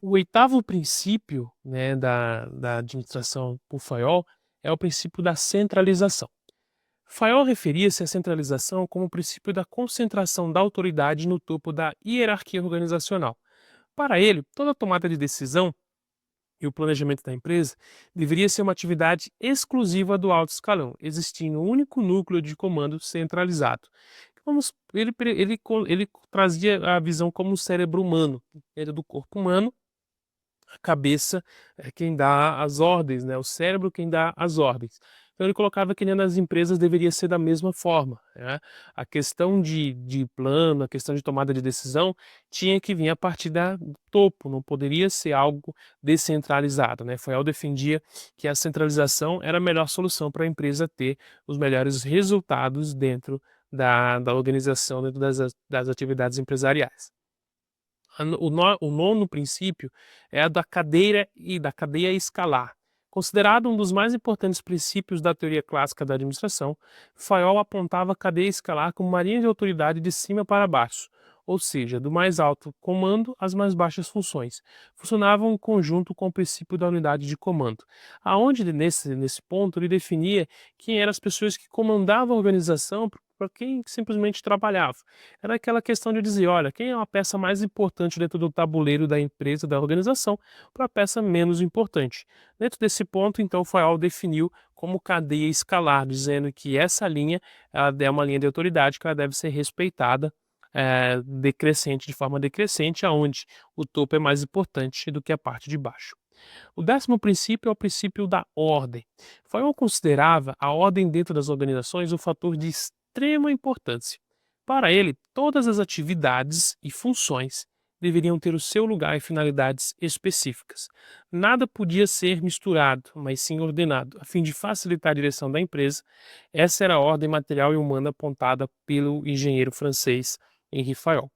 O oitavo princípio, né, da administração por Fayol é o princípio da centralização. Fayol referia-se à centralização como o princípio da concentração da autoridade no topo da hierarquia organizacional. Para ele, toda tomada de decisão e o planejamento da empresa deveria ser uma atividade exclusiva do alto escalão, existindo um único núcleo de comando centralizado. Ele trazia a visão como o cérebro humano, dentro do corpo humano, a cabeça é quem dá as ordens, né, o cérebro quem dá as ordens. Então ele colocava que dentro das empresas deveria ser da mesma forma, né. A questão de plano, a questão de tomada de decisão, tinha que vir a partir da do topo, não poderia ser algo descentralizado, né. Fayol defendia que a centralização era a melhor solução para a empresa ter os melhores resultados dentro da organização, dentro das atividades empresariais. O nono princípio é a da cadeia escalar. Considerado um dos mais importantes princípios da teoria clássica da administração, Fayol apontava a cadeia escalar como uma linha de autoridade de cima para baixo, ou seja, do mais alto comando às mais baixas funções. Funcionavam em conjunto com o princípio da unidade de comando, aonde nesse ponto ele definia quem eram as pessoas que comandavam a organização para quem simplesmente trabalhava. Era aquela questão de dizer, olha, quem é a peça mais importante dentro do tabuleiro da empresa, da organização, para a peça menos importante. Dentro desse ponto, então, o Fayol definiu como cadeia escalar, dizendo que essa linha ela é uma linha de autoridade que ela deve ser respeitada decrescente, de forma decrescente, aonde o topo é mais importante do que a parte de baixo. O décimo princípio é o princípio da ordem. Fayol considerava a ordem dentro das organizações um fator de extrema importância. Para ele, todas as atividades e funções deveriam ter o seu lugar e finalidades específicas. Nada podia ser misturado, mas sim ordenado, a fim de facilitar a direção da empresa. Essa era a ordem material e humana apontada pelo engenheiro francês Henri Fayol.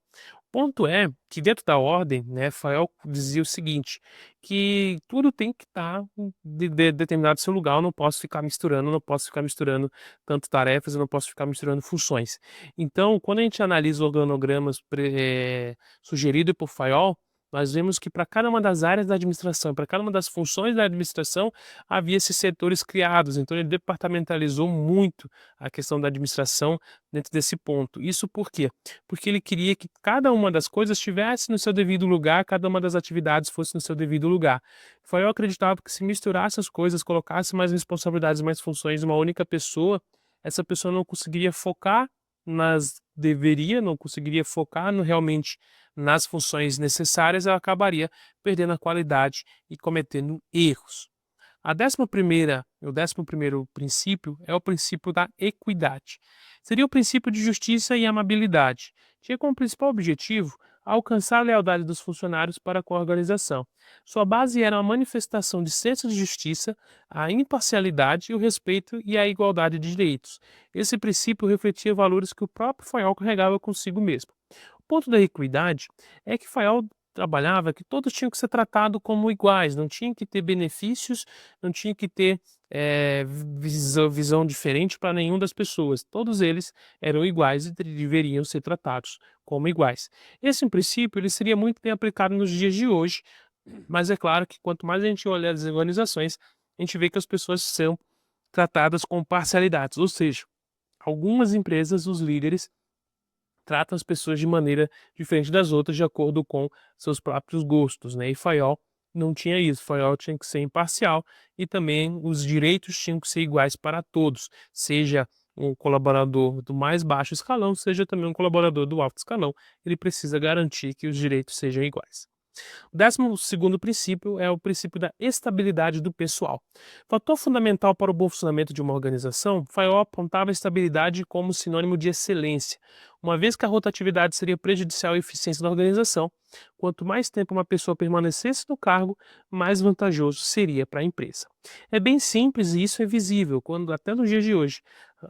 Ponto é que dentro da ordem, né, Fael dizia o seguinte, que tudo tem que estar de determinado seu lugar, eu não posso ficar misturando, eu não posso ficar misturando tanto tarefas, eu não posso ficar misturando funções. Então, quando a gente analisa o organogramas sugerido por Fayol, nós vemos que para cada uma das áreas da administração, para cada uma das funções da administração, havia esses setores criados. Então, ele departamentalizou muito a questão da administração dentro desse ponto. Isso por quê? Porque ele queria que cada uma das coisas estivesse no seu devido lugar, cada uma das atividades fosse no seu devido lugar. Foi eu acreditava que se misturasse as coisas, colocasse mais responsabilidades, mais funções em uma única pessoa, essa pessoa não conseguiria focar não conseguiria focar no, realmente nas funções necessárias, ela acabaria perdendo a qualidade e cometendo erros. O 11º princípio é o princípio da equidade. Seria o princípio de justiça e amabilidade. Tinha como principal objetivo alcançar a lealdade dos funcionários para com a organização. Sua base era a manifestação de senso de justiça, a imparcialidade, o respeito e a igualdade de direitos. Esse princípio refletia valores que o próprio Fayol carregava consigo mesmo. O ponto da equidade é que Fayol trabalhava que todos tinham que ser tratados como iguais, não tinha que ter benefícios, não tinha que ter visão diferente para nenhuma das pessoas. Todos eles eram iguais e deveriam ser tratados como iguais. Esse princípio ele seria muito bem aplicado nos dias de hoje, mas é claro que quanto mais a gente olha as organizações, a gente vê que as pessoas são tratadas com parcialidades, ou seja, algumas empresas, os líderes tratam as pessoas de maneira diferente das outras, de acordo com seus próprios gostos, né? E Fayol não tinha isso. Fayol tinha que ser imparcial e também os direitos tinham que ser iguais para todos, seja um colaborador do mais baixo escalão, seja também um colaborador do alto escalão. Ele precisa garantir que os direitos sejam iguais. O 12º princípio é o princípio da estabilidade do pessoal. Fator fundamental para o bom funcionamento de uma organização, Fayol apontava a estabilidade como sinônimo de excelência, uma vez que a rotatividade seria prejudicial à eficiência da organização. Quanto mais tempo uma pessoa permanecesse no cargo, mais vantajoso seria para a empresa. É bem simples e isso é visível, quando até nos dias de hoje,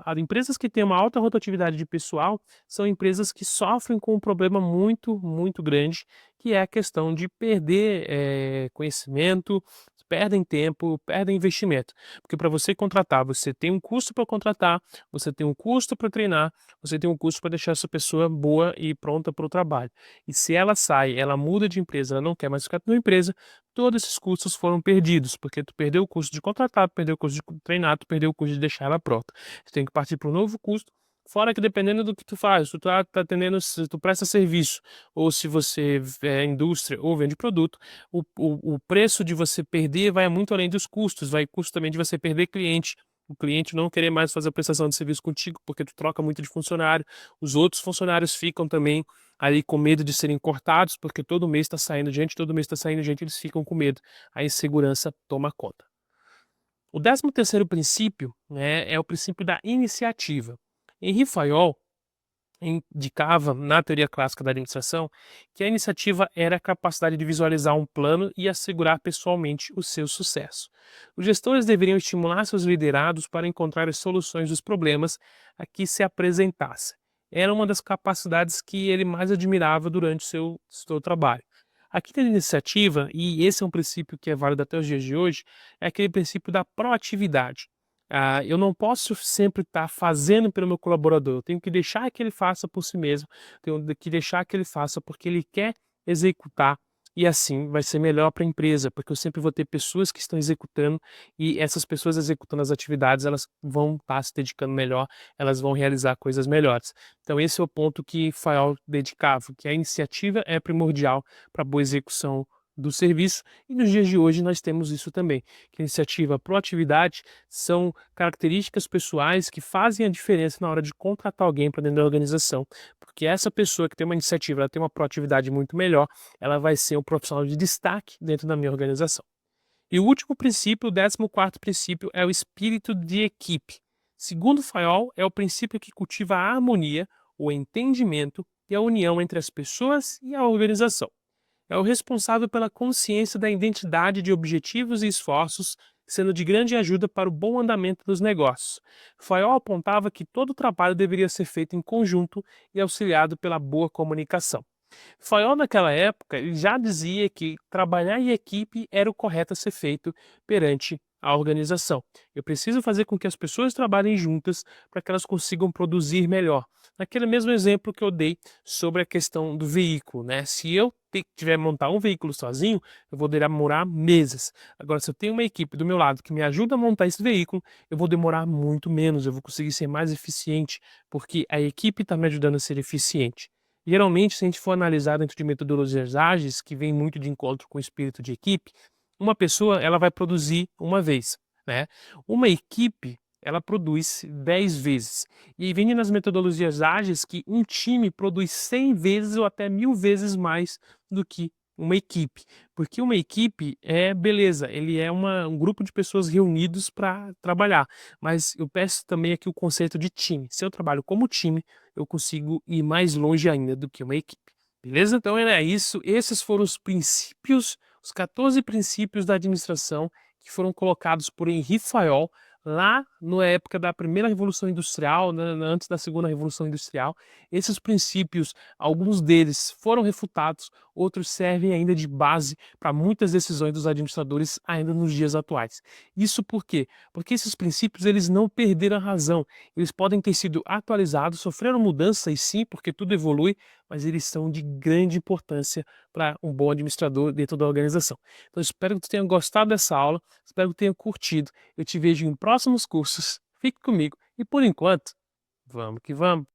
as empresas que têm uma alta rotatividade de pessoal são empresas que sofrem com um problema muito, muito grande, que é a questão de perder, conhecimento, perdem tempo, perdem investimento. Porque para você contratar, você tem um custo para contratar, você tem um custo para treinar, você tem um custo para deixar essa pessoa boa e pronta para o trabalho. E se ela sai, ela muda de empresa, ela não quer mais ficar na tua empresa, todos esses custos foram perdidos, porque tu perdeu o custo de contratar, tu perdeu o custo de treinar, tu perdeu o custo de deixar ela pronta. Tu tem que partir para um novo custo, fora que dependendo do que tu faz, tu tá atendendo, se tu presta serviço, ou se você é indústria ou vende produto, o preço de você perder vai muito além dos custos, vai custo também de você perder cliente, o cliente não querer mais fazer a prestação de serviço contigo, porque tu troca muito de funcionário, os outros funcionários ficam também ali com medo de serem cortados, porque todo mês está saindo gente, todo mês está saindo gente, eles ficam com medo, a insegurança toma conta. O 13º princípio, né, é o princípio da iniciativa. Henri Fayol indicava, na teoria clássica da administração, que a iniciativa era a capacidade de visualizar um plano e assegurar pessoalmente o seu sucesso. Os gestores deveriam estimular seus liderados para encontrar as soluções dos problemas a que se apresentassem. Era uma das capacidades que ele mais admirava durante o seu trabalho. A quinta iniciativa, e esse é um princípio que é válido até os dias de hoje, é aquele princípio da proatividade. Eu não posso sempre estar fazendo pelo meu colaborador, eu tenho que deixar que ele faça por si mesmo, tenho que deixar que ele faça porque ele quer executar, e assim vai ser melhor para a empresa, porque eu sempre vou ter pessoas que estão executando, e essas pessoas executando as atividades, elas vão estar se dedicando melhor, elas vão realizar coisas melhores. Então esse é o ponto que Fayol dedicava, que a iniciativa é primordial para a boa execução do serviço, e nos dias de hoje nós temos isso também, que a iniciativa, a proatividade são características pessoais que fazem a diferença na hora de contratar alguém para dentro da organização, porque essa pessoa que tem uma iniciativa, ela tem uma proatividade muito melhor, ela vai ser um profissional de destaque dentro da minha organização. E o último princípio, o 14º princípio, é o espírito de equipe. Segundo Fayol, é o princípio que cultiva a harmonia, o entendimento e a união entre as pessoas e a organização. É o responsável pela consciência da identidade de objetivos e esforços, sendo de grande ajuda para o bom andamento dos negócios. Fayol apontava que todo o trabalho deveria ser feito em conjunto e auxiliado pela boa comunicação. Fayol, naquela época, ele já dizia que trabalhar em equipe era o correto a ser feito perante a organização. Eu preciso fazer com que as pessoas trabalhem juntas para que elas consigam produzir melhor. Naquele mesmo exemplo que eu dei sobre a questão do veículo, né? Se eu tiver que montar um veículo sozinho, eu vou demorar meses. Agora, se eu tenho uma equipe do meu lado que me ajuda a montar esse veículo, eu vou demorar muito menos, eu vou conseguir ser mais eficiente, porque a equipe está me ajudando a ser eficiente. Geralmente, se a gente for analisar dentro de metodologias ágeis, que vem muito de encontro com o espírito de equipe, uma pessoa ela vai produzir uma vez, né? Uma equipe ela produz 10 vezes. E aí vem nas metodologias ágeis que um time produz 100 vezes ou até 1000 vezes mais do que uma equipe. Porque uma equipe é beleza, ele é um grupo de pessoas reunidos para trabalhar. Mas eu peço também aqui o conceito de time. Se eu trabalho como time, eu consigo ir mais longe ainda do que uma equipe. Beleza? Então era isso. Esses foram os princípios, os 14 princípios da administração que foram colocados por Henri Fayol lá na época da primeira Revolução Industrial, né, antes da segunda Revolução Industrial. Esses princípios, alguns deles foram refutados, outros servem ainda de base para muitas decisões dos administradores ainda nos dias atuais. Isso por quê? Porque esses princípios eles não perderam a razão. Eles podem ter sido atualizados, sofreram mudanças sim, porque tudo evolui, mas eles são de grande importância para um bom administrador dentro da organização. Então, espero que tu tenha gostado dessa aula, espero que tenha curtido. Eu te vejo em próximos cursos. Fique comigo e, por enquanto, vamos que vamos!